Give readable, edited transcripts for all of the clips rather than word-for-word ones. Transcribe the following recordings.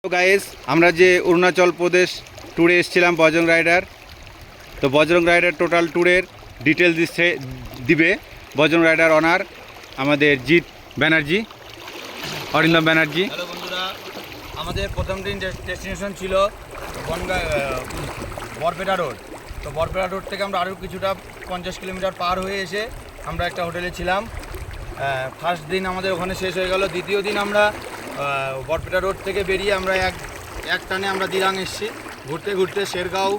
তো গাইস, আমরা যে অরুণাচল প্রদেশ ট্যুরে এসেছিলাম বজরং রাইডার, তো বজরং রাইডার টোটাল ট্যুরের ডিটেলস দিবে বজরং রাইডার অনার আমাদের জিৎ ব্যানার্জি, অরিন্দম ব্যানার্জি। হ্যালো বন্ধুরা, আমাদের প্রথম দিন ডেস্টিনেশন ছিল বরপেটা রোড। তো বরপেটা রোড থেকে আমরা আরও কিছুটা 50 কিলোমিটার পার হয়ে এসে আমরা একটা হোটেলে ছিলাম। ফার্স্ট দিন আমাদের ওখানে শেষ হয়ে গেল। দ্বিতীয় দিন আমরা বরপেটা রোড থেকে বেরিয়ে আমরা এক টানে আমরা দিরাং এসেছি। ঘুরতে ঘুরতে শেরগাঁও,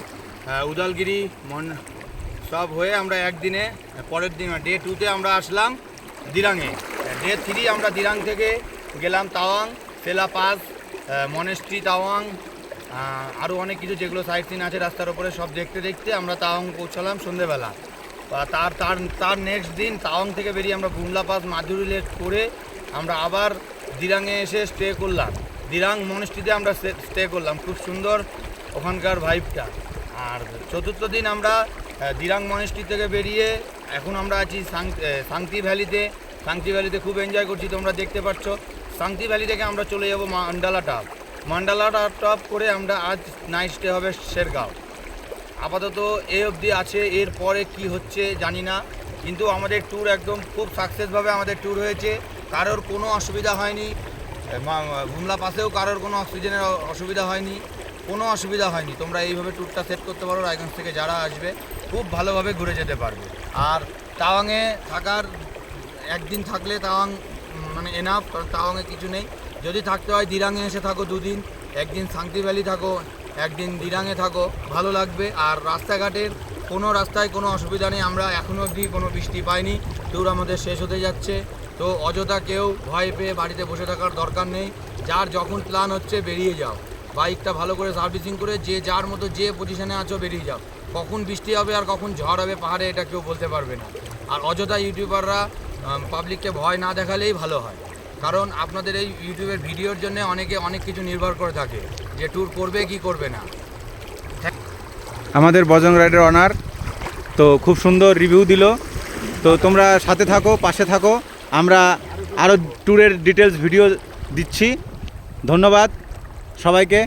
উদালগিরি সব হয়ে আমরা একদিনে পরের দিন ডে 2তে আমরা আসলাম দিরাংয়ে। ডে 3 আমরা দিরাং থেকে গেলাম তাওয়াং, সেলা পাস, মনেস্ট্রি তাওয়াং, আরও অনেক কিছু যেগুলো সাইট সিন আছে রাস্তার উপরে সব দেখতে দেখতে আমরা তাওয়াং পৌঁছালাম সন্ধেবেলা। তার নেক্সট দিন তাওয়াং থেকে বেরিয়ে আমরা বুমলা পাস মাধুরী লেক করে আমরা আবার দিরাংয়ে এসে স্টে করলাম। দিরাং মনেস্ট্রিতে আমরা স্টে করলাম, খুব সুন্দর ওখানকার ভাইবটা। আর চতুর্থ দিন আমরা দিরাং মনেস্ট্রি থেকে বেরিয়ে এখন আমরা আছি সাংতি ভ্যালিতে। সাংতি ভ্যালিতে খুব এনজয় করছি, তোমরা দেখতে পাচ্ছ। সাংতি ভ্যালি থেকে আমরা চলে যাব মান্ডালা টপ করে আমরা আজ নাইট স্টে হবে শেরগাঁও। আপাতত এই অবধি আছে, এর পরে কি হচ্ছে জানি না, কিন্তু আমাদের ট্যুর একদম খুব সাকসেসভাবে আমাদের ট্যুর হয়েছে। কারোর কোনো অসুবিধা হয়নি, বুমলা পাশেও কারোর কোনো অক্সিজেনের অসুবিধা হয়নি, কোনো অসুবিধা হয়নি। তোমরা এইভাবে ট্যুরটা সেট করতে পারো, রায়গঞ্জ থেকে যারা আসবে খুব ভালোভাবে ঘুরে যেতে পারবে। আর তাওয়াংয়ে থাকার একদিন থাকলে তাওয়াং মানে এনাফ, কারণ তাওয়াংয়ে কিছু নেই। যদি থাকতে হয় দিরাংয়ে এসে থাকো 2 দিন, একদিন সাংতি ভ্যালি থাকো, একদিন দিরাংয়ে থাকো, ভালো লাগবে। আর রাস্তাঘাটের কোনো রাস্তায় কোনো অসুবিধা নেই, আমরা এখনও অবধি কোনো বৃষ্টি পাইনি। ট্যুর আমাদের শেষ হতে যাচ্ছে, তো অযথা কেউ ভয় পেয়ে বাড়িতে বসে থাকার দরকার নেই। যার যখন প্ল্যান হচ্ছে বেরিয়ে যাও, বাইকটা ভালো করে সার্ভিসিং করে যে যার মতো যে পজিশনে আছো বেরিয়ে যাও। কখন বৃষ্টি হবে আর কখন ঝড় হবে পাহাড়ে এটা কেউ বলতে পারবে না। আর অযথা ইউটিউবাররা পাবলিককে ভয় না দেখালেই ভালো হয়, কারণ আপনাদের এই ইউটিউবের ভিডিওর জন্য অনেকে অনেক কিছু নির্ভর করে থাকে যে ট্যুর করবে কি করবে না। আমাদের বজরং রাইডার অনার তো খুব সুন্দর রিভিউ দিল। তো তোমরা সাথে থাকো, পাশে থাকো, আমরা আরও ট্যুরের ডিটেলস ভিডিও দিচ্ছি। ধন্যবাদ সবাইকে।